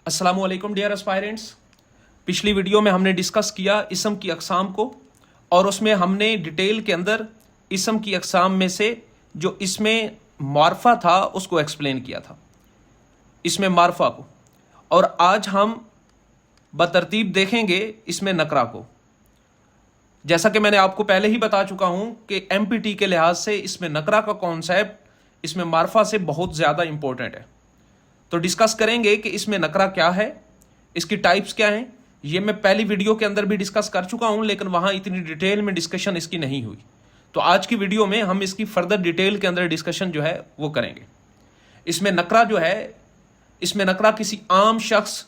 अस्सलाम वालेकुम dear aspirants. पिछली वीडियो में हमने डिस्कस किया इसम की अक़साम को और उसमें हमने डिटेल के अंदर इसम की अक़साम में से जो इसमें मारफा था उसको एक्सप्लेन किया था, इसमें मारफा को। और आज हम बतरतीब देखेंगे इसमें नकरा को। जैसा कि मैंने आपको पहले ही बता चुका हूं कि एमपीटी के लिहाज से इसमें नकरा का कॉन्सेप्ट इसमें मारफा से बहुत ज़्यादा इंपॉर्टेंट है। तो डिस्कस करेंगे कि इसमें नकरा क्या है, इसकी टाइप्स क्या हैं। ये मैं पहली वीडियो के अंदर भी डिस्कस कर चुका हूं, लेकिन वहां इतनी डिटेल में डिस्कशन इसकी नहीं हुई। तो आज की वीडियो में हम इसकी फर्दर डिटेल के अंदर डिस्कशन जो है वो करेंगे। इसमें नकरा जो है, इसमें नकरा किसी आम शख्स,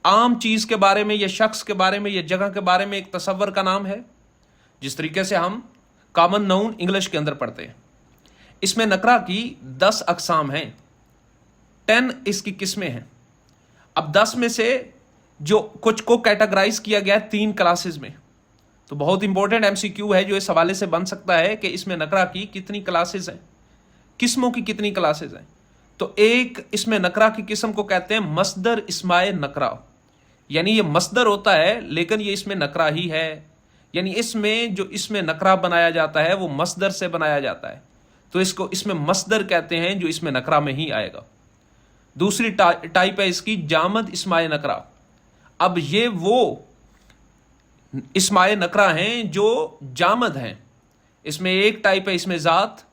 आम चीज़ के बारे में या शख्स के बारे में या जगह के बारे में एक तसव्वुर का नाम है, जिस तरीके से हम कॉमन नाउन इंग्लिश के अंदर पढ़ते हैं। इसमें नकरा की 10 अक़साम हैं, 10 इसकी किस्में हैं। अब 10 में से जो कुछ को कैटेगराइज किया गया 3 क्लासेस में। तो बहुत इंपॉर्टेंट एमसीक्यू है जो इस हवाले से बन सकता है कि इसमें नकरा की कितनी क्लासेस हैं, किस्मों की कितनी क्लासेस हैं। तो एक इसमें नकरा की किस्म को कहते हैं मस्दर इस्माए नकरा, यानी ये मस्दर होता है लेकिन ये इसमें नकरा ही है। यानी इसमें जो इसमें नकरा बनाया जाता है वो मस्दर से बनाया जाता है, तो इसको इसमें मस्दर कहते हैं जो इसमें नकरा में ही आएगा। दूसरी टाइप है इसकी जामद इस्माए नकरा। अब ये वो इस्माए नकरा हैं जो जामद हैं। इसमें एक टाइप है इसमें ज़ात,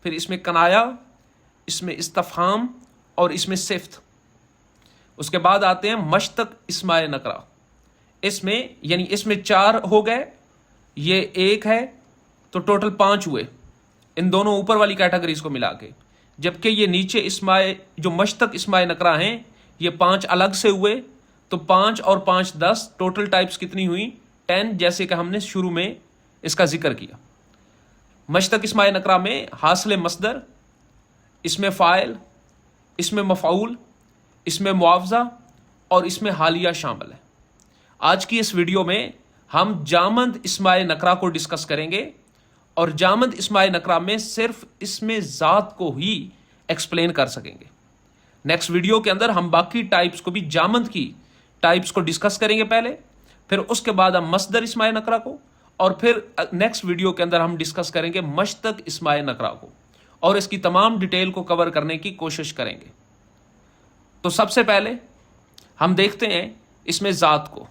फिर इसमें कनाया, इसमें इस्तफहाम और इसमें सिफ्त। उसके बाद आते हैं मश्तक इस्माए नकरा। इसमें यानी इसमें 4 हो गए, ये 1 है, तो टोटल 5 हुए इन दोनों ऊपर वाली कैटेगरीज को मिला के। जबकि ये नीचे इस्माए जो मश्तक इस्माए नकरा हैं ये 5 अलग से हुए, तो 5 और 5 10, टोटल टाइप्स कितनी हुई 10, जैसे कि हमने शुरू में इसका जिक्र किया। मश्तक इस्माए नकरा में हासिल मस्दर, इसमें फ़ाइल, इसमें मफ़ऊल, इसमें मुआवजा और इसमें हालिया शामिल है। आज की इस वीडियो में हम जामद इस्माए नकरा को डिस्कस करेंगे और जामद इस्माए नकरा में सिर्फ इसमें ज़ात को ही एक्सप्लेन कर सकेंगे। नेक्स्ट वीडियो के अंदर हम बाकी टाइप्स को भी, जामद की टाइप्स को डिस्कस करेंगे पहले, फिर उसके बाद हम मस्दर इस्माए नकरा को, और फिर नेक्स्ट वीडियो के अंदर हम डिस्कस करेंगे मश्तक इस्माए नकरा को और इसकी तमाम डिटेल को कवर करने की कोशिश करेंगे। तो सबसे पहले हम देखते हैं इसमें ज़ात को।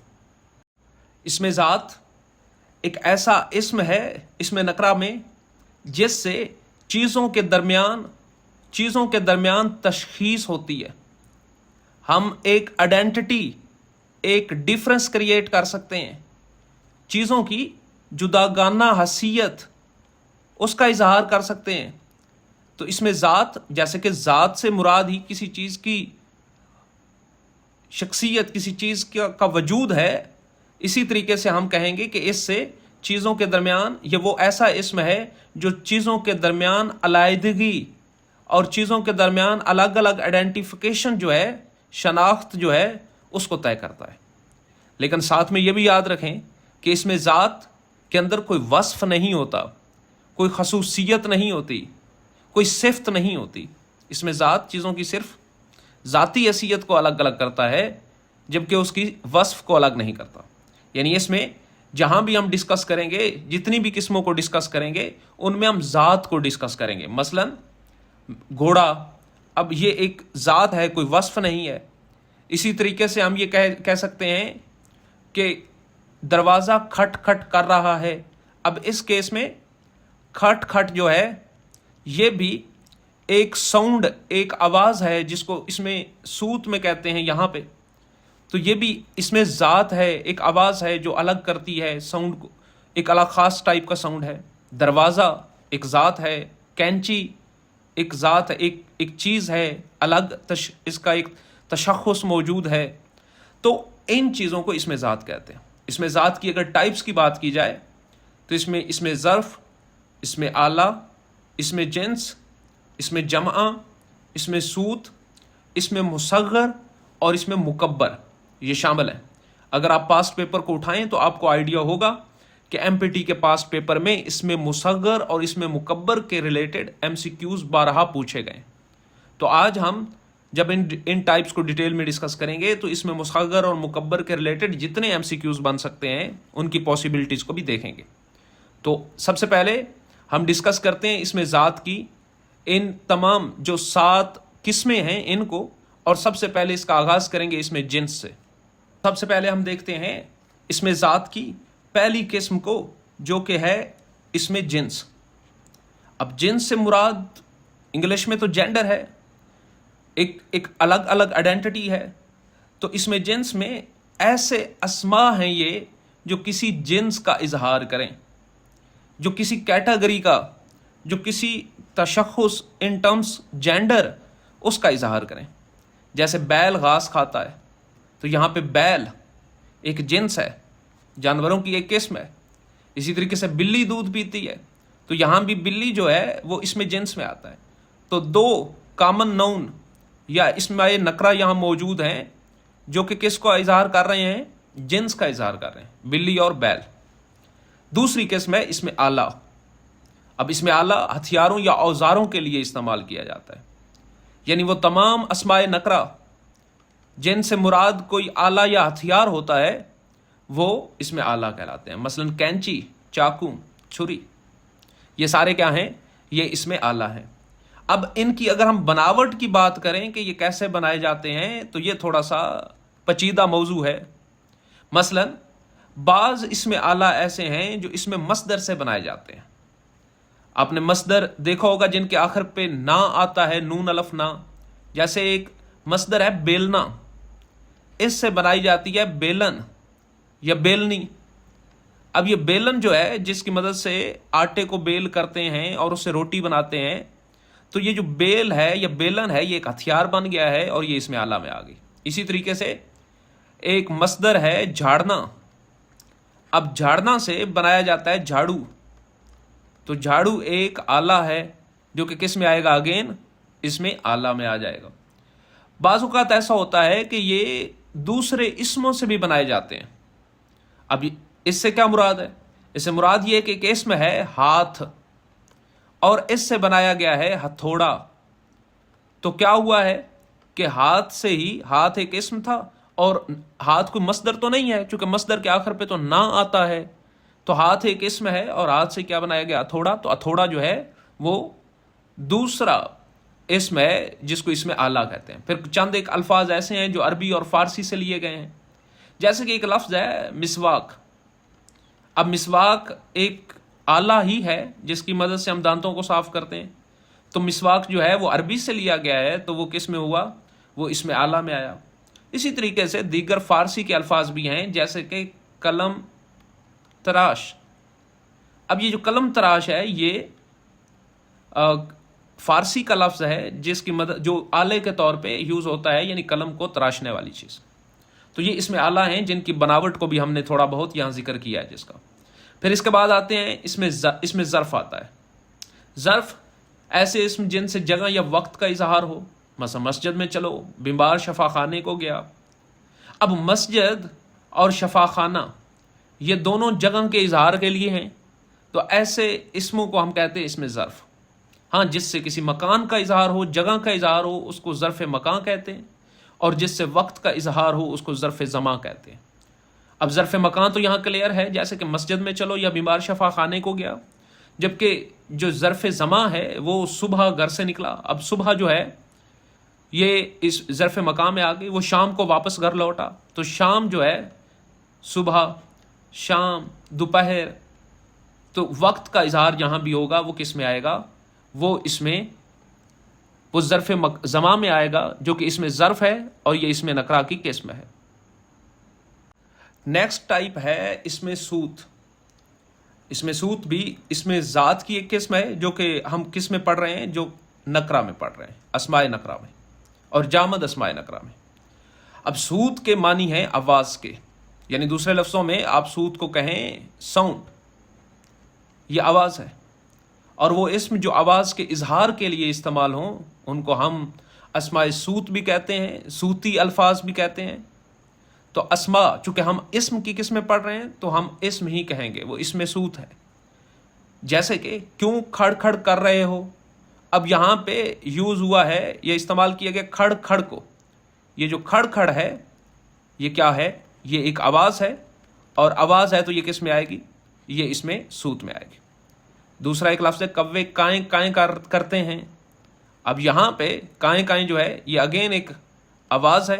इसमें ज़ात एक ऐसा इस्म है इसमें नकरा में जिससे चीज़ों के दरमियान तशख़ीस होती है। हम एक आइडेंटिटी, एक डिफरेंस क्रिएट कर सकते हैं, चीज़ों की जुदागाना हसीयत उसका इजहार कर सकते हैं। तो इसमें ज़ात, जैसे कि ज़ात से मुराद ही किसी चीज़ की शख्सियत, किसी चीज़ का वजूद है, इसी तरीके से हम कहेंगे कि इससे चीज़ों के दरमियान ये वो ऐसा इस्म है जो चीज़ों के दरमियान अलाइदगी और चीज़ों के दरमियान अलग अलग आइडेंटिफिकेशन जो है, शनाख्त जो है, उसको तय करता है। लेकिन साथ में ये भी याद रखें कि इसमें ज़ात के अंदर कोई वस्फ नहीं होता, कोई खसूसियत नहीं होती, कोई सिफ्त नहीं होती। इसमें ज़ात चीज़ों की सिर्फ ज़ाती हैसियत को अलग अलग करता है, जबकि उसकी वस्फ को अलग नहीं करता। यानी इसमें जहाँ भी हम डिस्कस करेंगे, जितनी भी किस्मों को डिस्कस करेंगे, उनमें हम ज़ात को डिस्कस करेंगे। मसलन घोड़ा, अब ये एक ज़ात है, कोई वस्फ नहीं है। इसी तरीके से हम ये कह सकते हैं कि दरवाज़ा खट खट कर रहा है। अब इस केस में खट खट जो है ये भी एक साउंड, एक आवाज़ है जिसको इसमें सूत में कहते हैं यहाँ पे। तो ये भी इसमें ज़ात है, एक आवाज़ है जो अलग करती है साउंड को, एक अलग ख़ास टाइप का साउंड है। दरवाज़ा एक ज़ात है, कैंची एक ज़ात है, एक चीज़ है अलग, इसका एक तशख़्ख़ुस मौजूद है। तो इन चीज़ों को इसमें ज़ात कहते हैं। इसमें ज़ात की अगर टाइप्स की बात की जाए तो इसमें ज़र्फ़, इसमें आला, इसमें जिन्स, इसमें जमा, इसमें सूत, इसमें मुसग़्ग़र और इसमें मुकब्बर, ये शामिल है। अगर आप पास्ट पेपर को उठाएं तो आपको आइडिया होगा कि एमपीटी के पास्ट पेपर में इसमें मुसग़्ग़र और इसमें मुकब्बर के रिलेटेड एमसीक्यूज़ बारहा पूछे गए। तो आज हम جب ان ٹائپس کو ڈیٹیل میں ڈسکس کریں گے تو اس میں مصغر اور مکبر کے ریلیٹڈ جتنے MCQs بن سکتے ہیں ان کی پاسبلٹیز کو بھی دیکھیں گے. تو سب سے پہلے ہم ڈسکس کرتے ہیں اس میں ذات کی ان تمام جو 7 قسمیں ہیں ان کو، اور سب سے پہلے اس کا آغاز کریں گے اس میں جنس سے. سب سے پہلے ہم دیکھتے ہیں اس میں ذات کی پہلی قسم کو جو کہ ہے اس میں جنس. اب جنس سے مراد انگلش میں تو جینڈر ہے، ایک الگ الگ آئیڈینٹی ہے. تو اس میں جنس میں ایسے اسما ہیں یہ جو کسی جنس کا اظہار کریں، جو کسی کیٹیگری کا، جو کسی تشخص ان ٹرمز جینڈر اس کا اظہار کریں. جیسے بیل گھاس کھاتا ہے تو یہاں پہ بیل ایک جنس ہے، جانوروں کی ایک قسم ہے. اسی طریقے سے بلی دودھ پیتی ہے تو یہاں بھی بلی جو ہے وہ اس میں جنس میں آتا ہے. تو 2 کامن ناؤن یا اسماء نکرہ یہاں موجود ہیں جو کہ کس کو اظہار کر رہے ہیں؟ جنس کا اظہار کر رہے ہیں، بلی اور بیل. دوسری قسم ہے اس میں آلہ. اب اس میں آلہ ہتھیاروں یا اوزاروں کے لیے استعمال کیا جاتا ہے، یعنی وہ تمام اسماء نکرہ جن سے مراد کوئی آلہ یا ہتھیار ہوتا ہے وہ اس میں آلہ کہلاتے ہیں. مثلا کینچی، چاقو، چھری، یہ سارے کیا ہیں؟ یہ اس میں آلہ ہیں. اب ان کی اگر ہم بناوٹ کی بات کریں کہ یہ کیسے بنائے جاتے ہیں تو یہ تھوڑا سا پیچیدہ موضوع ہے. مثلا بعض اس میں آلہ ایسے ہیں جو اس میں مصدر سے بنائے جاتے ہیں. آپ نے مصدر دیکھا ہوگا جن کے آخر پہ نا آتا ہے، نون الف نا. جیسے ایک مصدر ہے بیلنا، اس سے بنائی جاتی ہے بیلن یا بیلنی. اب یہ بیلن جو ہے جس کی مدد سے آٹے کو بیل کرتے ہیں اور اس سے روٹی بناتے ہیں، تو یہ جو بیل ہے یا بیلن ہے یہ ایک ہتھیار بن گیا ہے اور یہ اس میں آلہ میں آ گئی. اسی طریقے سے ایک مصدر ہے جھاڑنا. اب جھاڑنا سے بنایا جاتا ہے جھاڑو، تو جھاڑو ایک آلہ ہے جو کہ کس میں آئے گا؟ اگین اس میں آلہ میں آ جائے گا. بعض اوقات ایسا ہوتا ہے کہ یہ دوسرے اسموں سے بھی بنائے جاتے ہیں. اب اس سے کیا مراد ہے؟ اس سے مراد یہ کہ ایک اسم ہے ہاتھ اور اس سے بنایا گیا ہے ہتھوڑا. تو کیا ہوا ہے کہ ہاتھ سے ہی، ہاتھ ایک اسم تھا اور ہاتھ کوئی مصدر تو نہیں ہے، چونکہ مصدر کے آخر پہ تو نہ آتا ہے، تو ہاتھ ایک اسم ہے اور ہاتھ سے کیا بنایا گیا؟ ہتھوڑا. تو ہتھوڑا جو ہے وہ دوسرا اسم ہے جس کو اس میں آلہ کہتے ہیں. پھر چند ایک الفاظ ایسے ہیں جو عربی اور فارسی سے لیے گئے ہیں، جیسے کہ ایک لفظ ہے مسواک. اب مسواک ایک آلہ ہی ہے جس کی مدد سے ہم دانتوں کو صاف کرتے ہیں، تو مسواک جو ہے وہ عربی سے لیا گیا ہے تو وہ کس میں ہوا؟ وہ اس میں آلہ میں آیا. اسی طریقے سے دیگر فارسی کے الفاظ بھی ہیں جیسے کہ قلم تراش. اب یہ جو قلم تراش ہے یہ فارسی کا لفظ ہے جس کی مدد جو آلے کے طور پہ یوز ہوتا ہے، یعنی قلم کو تراشنے والی چیز. تو یہ اس میں آلہ ہیں جن کی بناوٹ کو بھی ہم نے تھوڑا بہت یہاں ذکر کیا ہے جس کا. پھر اس کے بعد آتے ہیں اس میں ظرف آتا ہے. ظرف ایسے اسم جن سے جگہ یا وقت کا اظہار ہو. مثلا مسجد میں چلو، بیمار شفا خانے کو گیا. اب مسجد اور شفا خانہ یہ دونوں جگہ کے اظہار کے لیے ہیں، تو ایسے اسموں کو ہم کہتے ہیں اس میں ظرف. ہاں، جس سے کسی مکان کا اظہار ہو، جگہ کا اظہار ہو، اس کو ظرف مکان کہتے ہیں، اور جس سے وقت کا اظہار ہو اس کو ظرف زمان کہتے ہیں. اب ظرف مکان تو یہاں کلیئر ہے، جیسے کہ مسجد میں چلو یا بیمار شفا خانے کو گیا. جبکہ جو ظرف زمان ہے وہ صبح گھر سے نکلا. اب صبح جو ہے یہ اس ظرف مکان میں آ گئی، وہ شام کو واپس گھر لوٹا. تو شام جو ہے صبح، شام، دوپہر، تو وقت کا اظہار جہاں بھی ہوگا وہ کس میں آئے گا؟ وہ اس میں وہ ظرف زمان میں آئے گا جو کہ اس میں ظرف ہے اور یہ اس میں نکرہ کی قسم ہے. نیکسٹ ٹائپ ہے اس میں سوت. اس میں سوت بھی اس میں ذات کی ایک قسم ہے جو کہ ہم کس میں پڑھ رہے ہیں؟ جو نکرہ میں پڑھ رہے ہیں، اسماء نکرہ میں اور جامد اسماء نکرہ میں. اب سوت کے معنی ہیں آواز کے، یعنی دوسرے لفظوں میں آپ سوت کو کہیں ساؤنڈ، یہ آواز ہے. اور وہ اسم جو آواز کے اظہار کے لیے استعمال ہوں ان کو ہم اسماء سوت بھی کہتے ہیں، صوتی الفاظ بھی کہتے ہیں. تو اسماء چونکہ ہم اسم کی قسم میں پڑھ رہے ہیں تو ہم اسم ہی کہیں گے، وہ اسم سوت ہے. جیسے کہ کیوں کھڑ کھڑ کر رہے ہو، अब यहाँ पे यूज़ हुआ है, ये इस्तेमाल किया गया खड़ खड़ को। ये जो खड़ खड़ है ये क्या है? ये एक आवाज़ है, और आवाज़ है तो ये किस में आएगी? ये इसमें सूत में आएगी। दूसरा एक लफ्ज़ है कव्वे काएँ काएँ करते हैं। अब यहाँ पे काएँ काएँ जो है ये अगेन एक आवाज़ है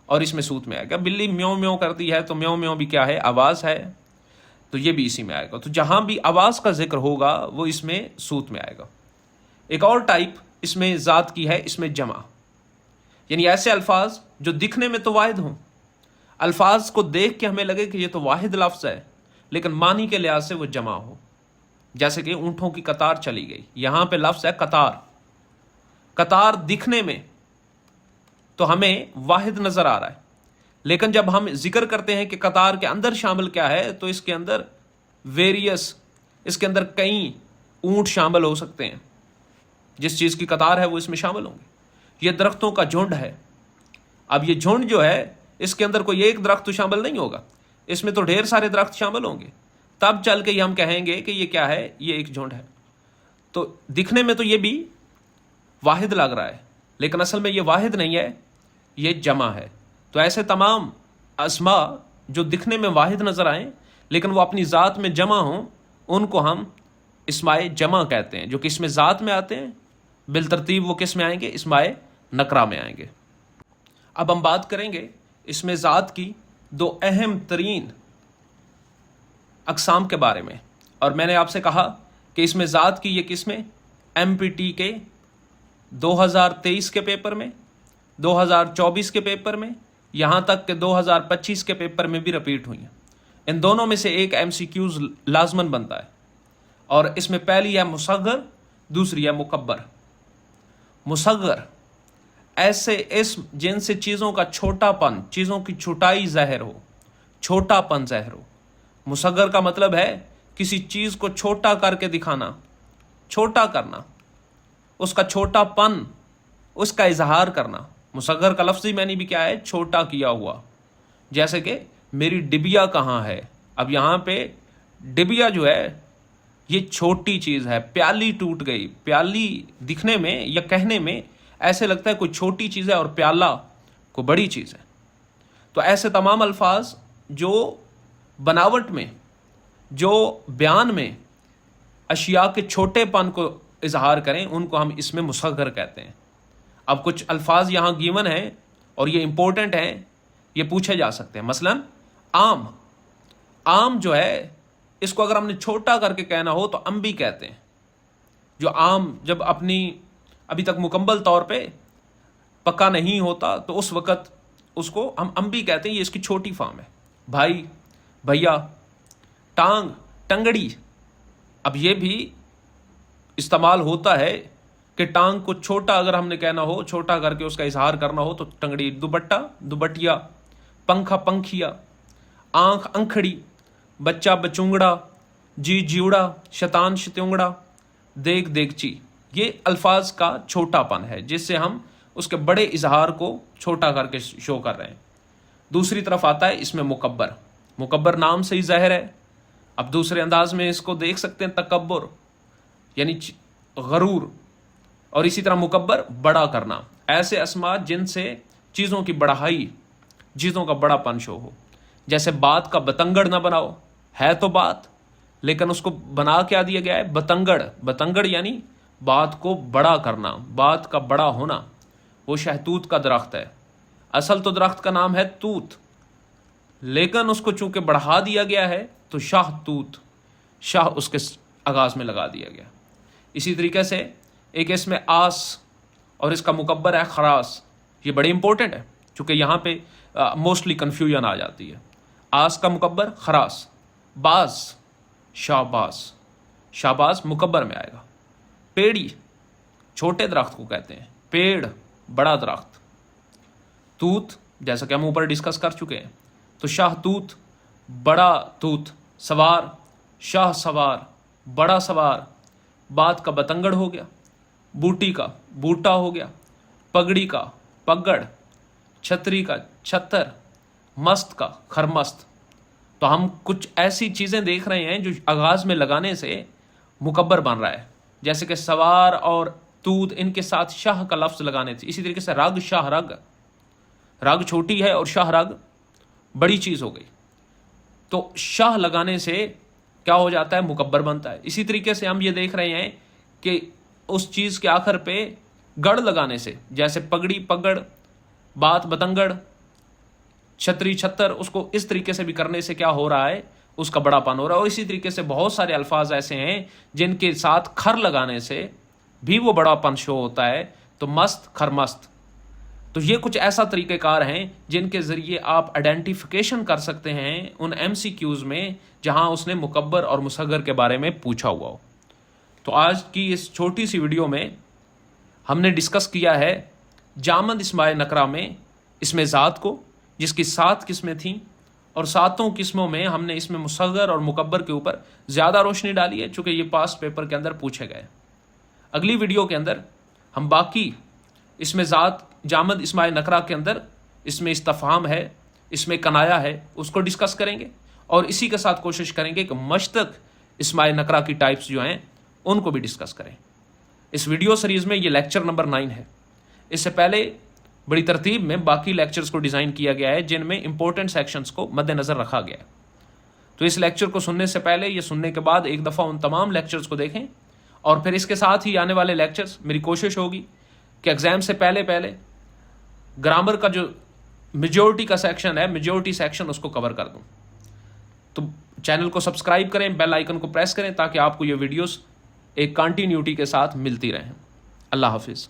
और इसमें सूत में आएगा। बिल्ली म्यों म्यों करती है तो म्यों म्यों भी क्या है? आवाज़ है, तो ये भी इसी में आएगा। तो जहाँ भी आवाज़ का जिक्र होगा वो इसमें सूत में आएगा। एक और टाइप इसमें ज़ात की है, इसमें जमा, यानी ऐसे अल्फाज जो दिखने में तो वाहिद हों, अल्फाज को देख के हमें लगे कि ये तो वाहिद लफ्ज़ है, लेकिन मानी के लिहाज से वो जमा हो। जैसे कि ऊँटों की कतार चली गई, यहाँ पे लफ्ज़ है कतार। कतार दिखने में तो हमें वाहिद नज़र आ रहा है, लेकिन जब हम जिक्र करते हैं कि कतार के अंदर शामिल क्या है, तो इसके अंदर वेरियस, इसके अंदर कई ऊँट शामिल हो सकते हैं। जिस चीज़ की कतार है वो इसमें शामिल होंगे। ये दरख्तों का झुंड है। अब ये झुंड जो है इसके अंदर कोई एक दरख्त तो शामिल नहीं होगा, इसमें तो ढेर सारे दरख्त शामिल होंगे, तब चल के हम कहेंगे कि ये क्या है? ये एक झुंड है। तो दिखने में तो ये भी वाहिद लग रहा है, लेकिन असल में ये वाहिद नहीं है, ये जमा है। तो ऐसे तमाम अस्मा जो दिखने में वाहिद नज़र आएँ लेकिन वो अपनी ज़ात में जमा हों, उनको हम इस्माए जमा कहते हैं। जो कि इसमें ज़ात में आते हैं, बिलतरतीब वो किस में आएंगे? इस्माए नकरा में आएंगे। अब हम बात करेंगे इसमें ज़ात की दो अहम तरीन अक़साम के बारे में। और मैंने आपसे कहा कि इसमें ज़ात की ये किस्में MPT के 2023 के पेपर में, 2024 के पेपर में, यहाँ तक कि 2025 के पेपर में भी रिपीट हुई हैं। इन दोनों में से एक MCQs लाजमन बनता है, और इसमें पहली है मुसग्गर, दूसरी है मुकब्बर। मुसग्गर ऐसे इस्म जिनसे चीज़ों का छोटापन, चीज़ों की छोटाई ज़ाहिर हो, छोटापन ज़ाहिर हो। मुसग्गर का मतलब है किसी चीज़ को छोटा करके दिखाना, छोटा करना, उसका छोटापन, उसका इजहार करना। मुसग्गर का लफ्ज़ी मैंने भी क्या है? छोटा किया हुआ। जैसे कि मेरी डिबिया कहाँ है? अब यहाँ पे डिबिया जो है ये छोटी चीज़ है। प्याली टूट गई, प्याली दिखने में या कहने में ऐसे लगता है कोई छोटी चीज़ है और प्याला कोई बड़ी चीज़ है। तो ऐसे तमाम अल्फाज जो बनावट में, जो बयान में अशिया के छोटेपन को इजहार करें, उनको हम इसमें मुसग्गर कहते हैं। अब कुछ अल्फाज यहाँ गिवन हैं और ये इम्पोर्टेंट हैं, ये पूछे जा सकते हैं। मसलन आम, आम जो है इसको अगर हमने छोटा करके कहना हो तो अम्बी कहते हैं। जो आम जब अभी तक मुकम्मल तौर पे पका नहीं होता तो उस वक़्त उसको हम अम्बी कहते हैं, ये इसकी छोटी फॉर्म है। भाई, भैया, टांग, टंगड़ी। अब ये भी इस्तेमाल होता है कि टांग को छोटा अगर हमने कहना हो, छोटा करके उसका इजहार करना हो तो टंगड़ी। दुपट्टा, दुपटिया, पंखा, पंखिया, आँख, अंखड़ी, बच्चा, बचुंगड़ा, जी, जिउड़ा, शतान, शत्युंगड़ा, देग, देगची। ये अल्फाज का छोटापन है जिससे हम उसके बड़े इजहार को छोटा करके शो कर रहे हैं। दूसरी तरफ आता है इसमें मुकब्बर। मुकब्बर नाम से ही ज़ाहिर है। अब दूसरे अंदाज में इसको देख सकते हैं, तकब्बुर यानी गरूर, और इसी तरह मुकब्बर बड़ा करना। ऐसे अस्मा जिनसे चीज़ों की बढ़ाई, चीज़ों का बड़ापन शो हो। जैसे बात का बतंगड़ ना बनाओ, है तो बात लेकिन उसको बना क्या दिया गया है? बतंगड़। बतंगड़ यानी बात को बड़ा करना, बात का बड़ा होना। वो शहतूत का दरख्त है, असल तो दरख्त का नाम है तूत, लेकिन उसको चूंकि बढ़ा दिया गया है तो शाह तूत, शाह उसके आगाज़ में लगा दिया गया। इसी तरीके से एक इसमें आस और इसका मुकब्बर है खरास। ये बड़ी इंपॉर्टेंट है चूँकि यहाँ पे मोस्टली कन्फ्यूजन आ जाती है। आस का मुकब्बर खरास। बाज, शाबाज, शाबाज मुकब्बर में आएगा। पेड़ी छोटे दरख्त को कहते हैं, पेड़ बड़ा दरख्त। तूत जैसा कि हम ऊपर डिस्कस कर चुके हैं, तो शाह तूत, बड़ा तूत। सवार, शाह सवार, बड़ा सवार। बात का बतंगड़ हो गया, बूटी का बूटा हो गया, पगड़ी का पगड़, छतरी का छतर, मस्त का खरमस्त। तो हम कुछ ऐसी चीज़ें देख रहे हैं जो आगाज़ में लगाने से मुकब्बर बन रहा है। जैसे कि सवार और तूत, इनके साथ शाह का लफ्ज़ लगाने से। इसी तरीके से रग, शाह, रग, रग छोटी है और शाह रग बड़ी चीज़ हो गई, तो शाह लगाने से क्या हो जाता है, मुकब्बर बनता है। इसी तरीके से हम ये देख रहे हैं कि उस चीज़ के आखिर पे गढ़ लगाने से, जैसे पगड़ी, पगड़, बात, बतंगड़, छतरी, छत्तर, उसको इस तरीके से भी करने से क्या हो रहा है, उसका बड़ापन हो रहा है। और इसी तरीके से बहुत सारे अल्फाज ऐसे हैं जिनके साथ खर लगाने से भी वो बड़ापन शो होता है, तो मस्त, खरमस्त। तो ये कुछ ऐसा तरीक़ेकार हैं जिनके ज़रिए आप आइडेंटिफिकेशन कर सकते हैं उन MCQs में जहां उसने मुकब्बर और मुसग्गर के बारे में पूछा हुआ हो। तो आज की इस छोटी सी वीडियो में हमने डिस्कस किया है जामद इस्माए नकरा में इसमें ज़ात को, जिसकी 7 किस्में थीं, और 7 किस्मों में हमने इसमें मुसग्गर और मुकब्बर के ऊपर ज़्यादा रोशनी डाली है, चूँकि ये पास्ट पेपर के अंदर पूछे गए। अगली वीडियो के अंदर हम बाकी इसमें ज़ात जामद इस्माए नकरा के अंदर इसमें इस्तफ़हाम है, इसमें कनाया है, उसको डिस्कस करेंगे, और इसी के साथ कोशिश करेंगे कि मश्तक इस्माए नकरा की टाइप्स जो हैं उनको भी डिस्कस करें। इस वीडियो सीरीज़ में ये लेक्चर नंबर 9 है। इससे पहले बड़ी तरतीब में बाकी लेक्चर्स को डिज़ाइन किया गया है जिनमें इंपॉर्टेंट सेक्शंस को मद्देनज़र रखा गया है। तो इस लेक्चर को सुनने से पहले, ये सुनने के बाद एक दफ़ा उन तमाम लेक्चर्स को देखें, और फिर इसके साथ ही आने वाले लेक्चर्स मेरी कोशिश होगी कि एग्ज़ाम से पहले ग्रामर का जो मेजॉरिटी का सेक्शन है, मेजॉरिटी सेक्शन उसको कवर कर दूं। तो चैनल को सब्सक्राइब करें, बेल आइकन को प्रेस करें, ताकि आपको ये वीडियोस एक कंटिन्यूटी के साथ मिलती रहें। अल्लाह हाफिज़।